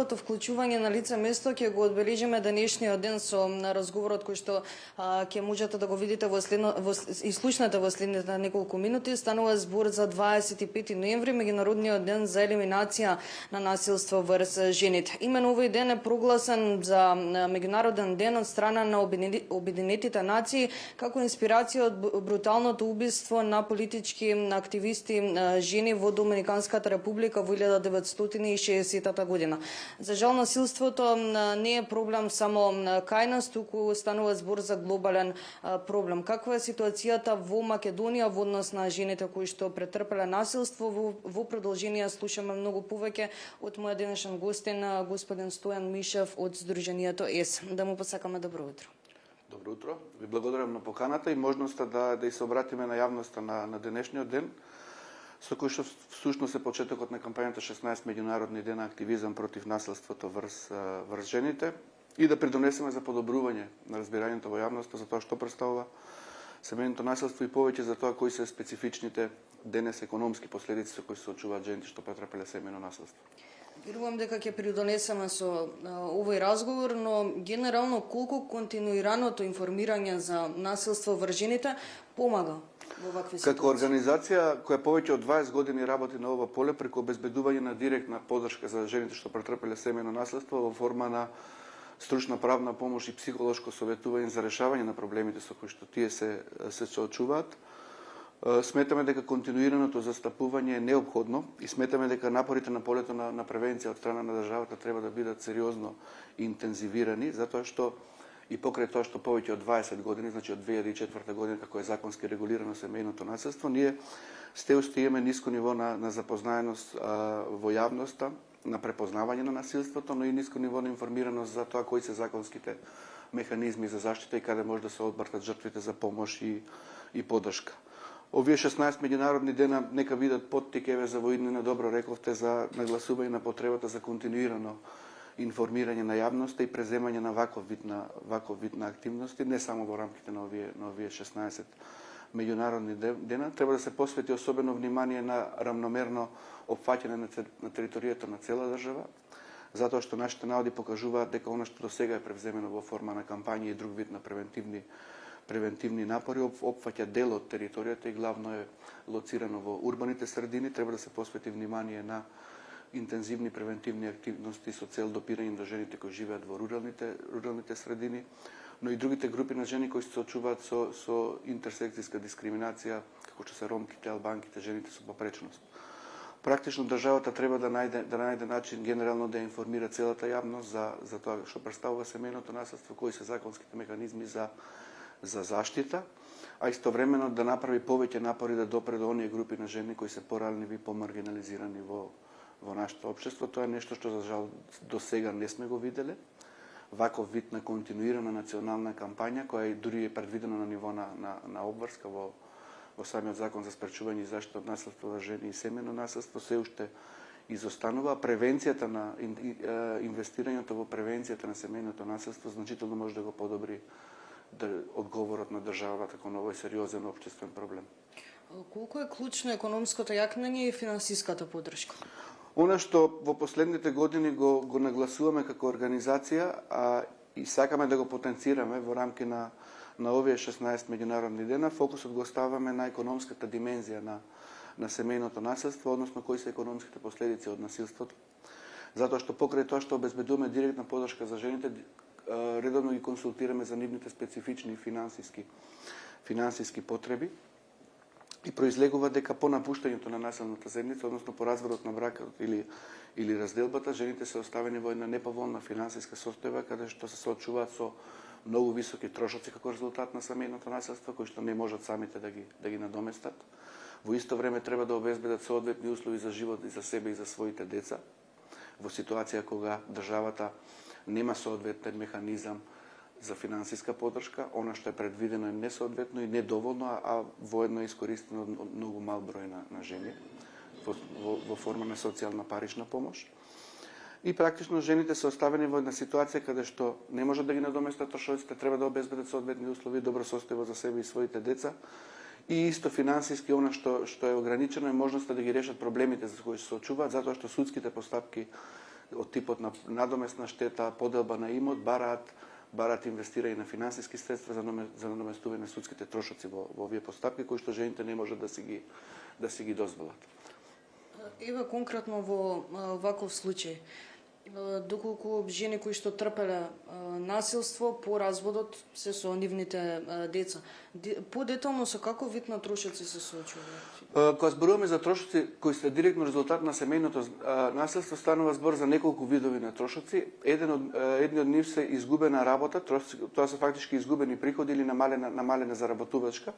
неговото вклучување на лице место ќе го одбележиме денешниот ден со разговорот кој што ќе можете да го видите и слушнете во следните неколку минути. Станува збор за 25 ноември, меѓународниот ден за елиминација на насилство врз жените. Имено овој ден е прогласен за меѓународен ден од страна на Обединетите нации како инспирација од бруталното убиство на политички активисти жени во Доминиканската република во 1960 година. За жал, насилството не е проблем само кај нас, туку станува збор за глобален проблем. Каква е ситуацијата во Македонија во однос на жените кои што претрпеле насилство? Во продолжение слушаме многу повеќе од мојот денешен гостин, господин Стојан Мишев од Сдруженијето ЕС. Да му посакаме добро утро. Добро утро. Ви благодарам на поканата и можноста да се обратиме на јавноста на денешниот ден, со кој што всушност е почетокот на кампањата 16 меѓународни дена активизам против насилството врз жените и да придонесеме за подобрување на разбирањето во јавноста за тоа што представува семејното насилство и повеќе за тоа кои се специфичните денес економски последици со кои се соочуваат жените што претрпеле семејно насилство. Верувам дека ќе придонесеме со овој разговор, но генерално колку континуираното информирање за насилство врз жените помага во вакви ситуации? Како организација која повеќе од 20 години работи на ова поле преку обезбедување на директна поддршка за жените што претрпеле семејно насилство во форма на стручна правна помош и психолошко советување за решавање на проблемите со кои што тие се соочуваат, сметаме дека континуираното застапување е неопходно и сметаме дека напорите на полето на превенција од страна на државата треба да бидат сериозно интензивирани, затоа што и покрај тоа што повеќе од 20 години, значи од 2004 година како е законски регулирано семејното насилство, ние уште имаме ниско ниво на запознаеност во јавноста, на препознавање на насилството, но и ниско ниво на информираност за тоа кои се законските механизми за заштита и каде може да се одбртат жртвите за помош и поддршка. Овие 16 меѓународни дена нека бидат поттик еве за во иднина, добро рековте, за нагласување на потребата за континуирано информирање на јавноста и преземање на ваков вид на активности, не само во рамките на овие 16 меѓународни дена. Треба да се посвети особено внимание на рамномерно опфаќање на територијата на цела држава, затоа што нашите наводи покажуваат дека она што досега е превземено во форма на кампањи и друг вид на превентивни напори опфаќа дел од територијата и главно е лоцирано во урбаните средини. Треба да се посвети внимание на интензивни превентивни активности со цел допирање до жените кои живеат во руралните средини, но и другите групи на жени кои се соочуваат со интерсекцијска дискриминација, како што се ромките, албанките, жените со попречност. Практично државата треба да најде начин генерално да информира целата јавност за тоа што представува семејното насилство, кои се законските механизми за заштита, а истовремено да направи повеќе напори да допре до оние групи на жени кои се поранливи и помаргинализирани во нашето општество. Тоа е нешто што за жал до сега не сме го виделе. Ваков вид на континуирана национална кампања која дури е предвидена на ниво на обврска во самиот закон за спречување и заштита од насилство во жени и семејно насилство се уште изостанува. Превенцијата на инвестирањето во превенцијата на семејното насилство значително може да го подобри одговорот на државата кон овој сериозен општествен проблем. Колку е клучно економското јакнење и финансиската поддршка? Она што во последните години го нагласуваме како организација, и сакаме да го потенцираме во рамки на овие 16 меѓународни дена, фокусот го ставаме на економската димензија на семејното насилство, односно кои се економските последици од насилството. Затоа што покрај тоа што обезбедуваме директна поддршка за жените, редовно ги консултираме за нивните специфични финансиски потреби и произлегува дека по напуштањето на населната заедница, односно по разводот на бракот или разделбата, жените се оставени во една неповолна финансиска состојба каде што се соочуваат со многу високи трошоци како резултат на семејното насилство, кои што не можат самите да ги надоместат. Во исто време треба да обезбедат соодветни услови за живот и за себе и за своите деца, во ситуација кога државата нема соодветен механизам за финансиска поддршка, она што е предвидено е несоодветно и недоволно, а воедно е искористено од многу мал број на жени во форма на социјална парична помош. И практично жените се оставени во една ситуација каде што не можат да ги надоместат трошоците, треба да обезбедат соодветни услови, добро состојба за себе и своите деца. И исто финансиски, она што е ограничено е можноста да ги решат проблемите за кои се соочуваат, затоа што судските постапки од типот на надомесна штета, поделба на имот, бараат инвестирање на финансиски средства за наместување на судските трошоци во овие постапки кои што жените не можат да си ги дозволат. Еве конкретно во ваков случај, доколку жени кои што трпеле насилство по разводот се со нивните деца, подетално со каков вид на трошоци се соочуваат? Кога зборуваме за трошоци кои се директно резултат на семејното насилство, станува збор за неколку видови на трошоци. Едни од нив се изгубена работа, тоа се фактички изгубени приходи или намалена заработувачка.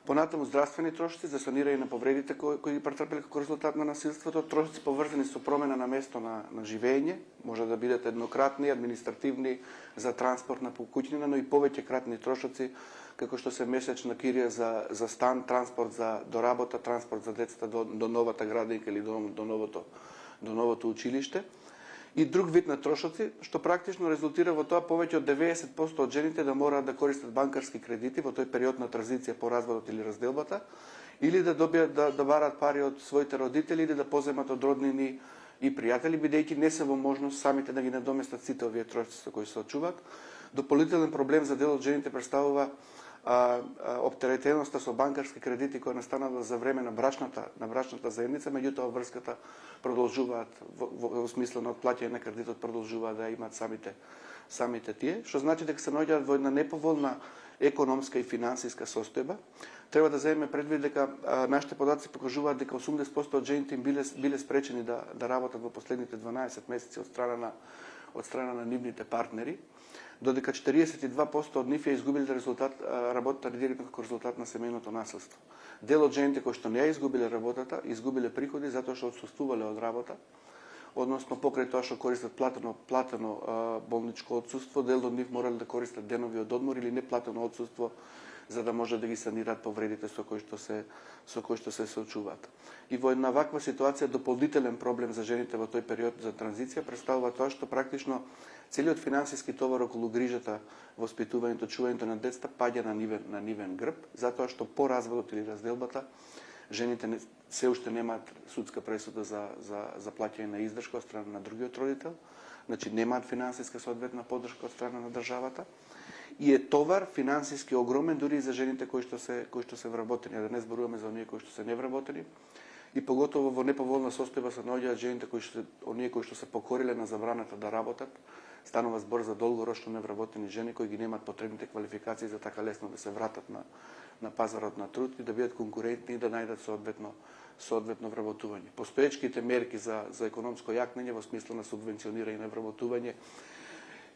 Понатаму здравствени трошоци за санирање на повредите кои ги претрпеле како резултат на насилството, трошоци поврзани со промена на место на живење, може да бидат еднократни, административни, за транспорт на куќнина, но и повеќе кратни трошоци, како што се месечна кирија за стан, транспорт до работа, транспорт за децата до новата градинка или до новото училиште. И друг вид на трошоци, што практично резултира во тоа повеќе од 90% од жените да мораат да користат банкарски кредити во тој период на транзиција по разводот или разделбата, или да добијат да бараат пари од своите родители или да поземат од роднини и пријатели, бидејќи не се во можност самите да ги надоместат сите овие трошоци со кои се очуваат. Дополнителен проблем за дел од жените представува оптеретеноста со банкарски кредити која настанала за време на брачната заедница, меѓутоа врската продолжуваат во смисло на отплаќање на кредитот продолжуваат да имаат самите тие, што значи дека се наоѓаат во една неповолна економска и финансиска состојба. Треба да земеме предвид дека нашите податоци покажуваат дека 80% од жените им биле спречени да работат во последните 12 месеци од страна на нивните партнери, додека 42% од нив ја изгубиле работата директно како резултат на семејното насилство. Дел од жените кои што не ја изгубиле работата, изгубиле приходи затоа што отсуствувале од работа, односно покрај тоа што користат платено болничко отсуство, дел од нив морале да користат денови од одмор или неплатено отсуство за да може да ги санираат повредите со кои што се соочуваат. И во една ваква ситуација дополнителен проблем за жените во тој период за транзиција представува тоа што практично целиот финансиски товар околу грижата, воспитувањето, чувањето на децата паѓа на нивен грб, затоа што по разводот или разделбата жените се уште немаат судска пресуда за плаќање на издршка од страна на другиот родител, значи немаат финансиска соодветна поддршка од страна на државата. И е товар финансиски огромен дури и за жените кои што се вработени, да не зборуваме за оние кои што се невработени. И поготово во неповолна состојба се наоѓаат жените оние кои што се покориле на забраната да работат. Станува збор за долгорочно невработени жени кои ги немаат потребните квалификации за така лесно да се вратат на пазарот на труд и да бидат конкурентни и да најдат соодветно вработување. Постоечките мерки за економско јакнење во смисло на субвенционирање на вработување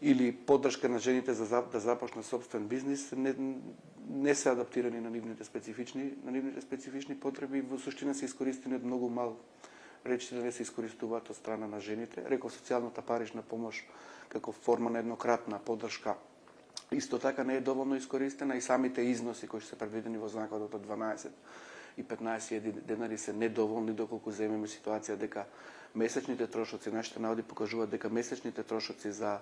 или поддршка на жените да започнат собствен бизнис не се адаптирани на нивните специфични потреби и во суштина се искористени од многу мал речите да не се искористуваат од страна на жените. Реков социјалната парична помош како форма на еднократна поддршка исто така не е доволно искористена и самите износи кои се предвидени во законот од 12 и 15 денари се недоволни доколку земеме ситуација дека месечните трошоци, нашите наводи покажуваат дека месечните трошоци за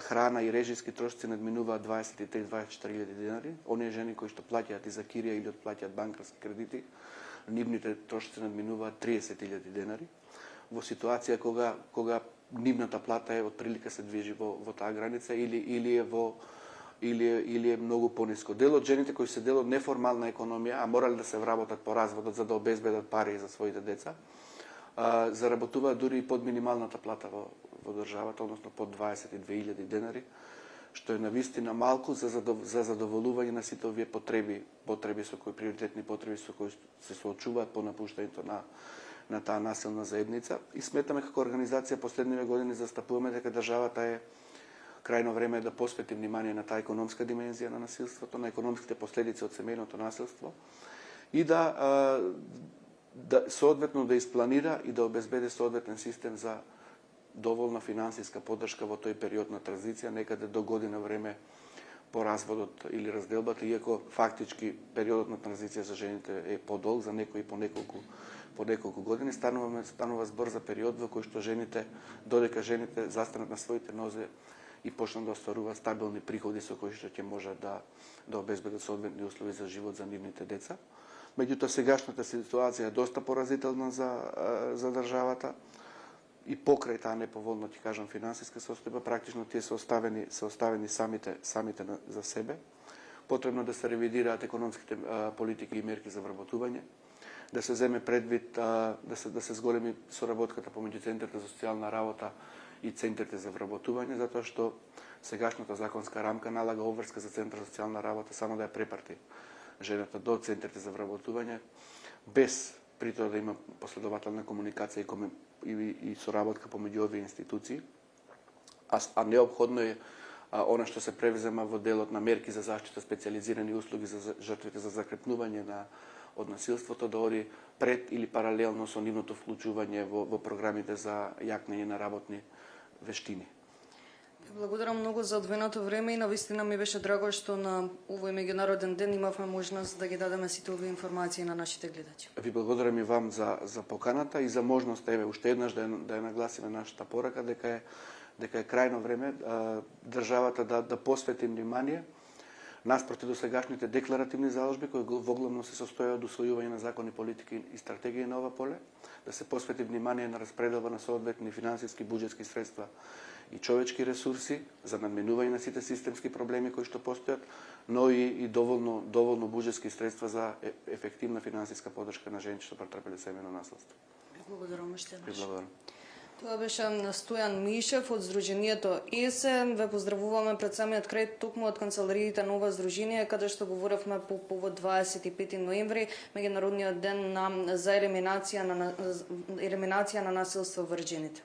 храна и режиски трошоци надминуваат 23-24 денари. Оние жени кои што плаќаат и за кирија или отплаќаат банкарски кредити, нивните трошоци надминуваат 30.000 денари. Во ситуација кога нивната плата е отприлика се движи во таа граница или е многу пониско. Дел од жените кои се дел од неформална економија, а морале да се вработат по разводот за да обезбедат пари за своите деца, заработуваат дури и под минималната плата во државата, односно под 22.000 денари, што е навистина малку за задоволување на сите овие приоритетни потреби со кои се соочуваат по напуштањето на таа насилна заедница. И сметаме како организација последниве години застапуваме дека државата е крајно време да посвети внимание на таа економска димензија на насилството, на економските последици од семејното насилство и да соодветно да испланира и да обезбеди соодветен систем за доволна финансиска поддршка во тој период на транзиција, некаде до година време по разводот или разделбата, иако фактички периодот на транзиција за жените е подолг, за некои по неколку години, станува збор за период во кој што додека жените застанат на своите нозе и почнат да остваруваат стабилни приходи со кои што ќе можат да обезбедат соодветни услови за живот за нивните деца. Меѓутоа, сегашната ситуација е доста поразителна за државата и покрај таа неповолна, ти кажам, финансиска состојба, практично тие се оставени самите за себе. Потребно да се ревидираат економските политики и мерки за вработување, да се земе предвид да се зголеми соработката помеѓу центрите за социјална работа и центрите за вработување, затоа што сегашната законска рамка налага обврска за центар за социјална работа само да ја препарти жената до центрите за вработување, без при тоа да има последователна комуникација и соработка помеѓу овие институции, а неопходно е она што се превзема во делот на мерки за заштита, специјализирани услуги за жртвите за закрепнување од насилството, да оди пред или паралелно со нивното вклучување во програмите за јакнење на работни вештини. Благодарам многу за одвоеното време и навистина ми беше драго што на овој меѓународен ден имавме можност да ги дадеме сите овие информации на нашите гледачи. Ви благодарам и вам за поканата и за можноста, еве, уште еднаш да ја нагласиме нашата порака, дека е крајно време државата да посвети внимание наспроти до сегашните декларативни заложби кои воглавно се состојат од усвојување на закони, политики и стратегии на ова поле, да се посвети внимание на распределба на соодветни финансиски, буџетски средства и човечки ресурси за надменување на сите системски проблеми кои што постојат, но и доволно буџетски средства за ефективна финансиска поддршка на жени што претрпеле семејно наследство. Благодарам уште еднаш. Благодарам. Тоа беше Стојан Мишев од Сдруженијето ЕСЕ. Ве поздравуваме пред самиот крај токму од канцелариите на ова здружение, каде што говоревме по повод 25 ноември, меѓународниот ден за елиминација на насилство врз жените.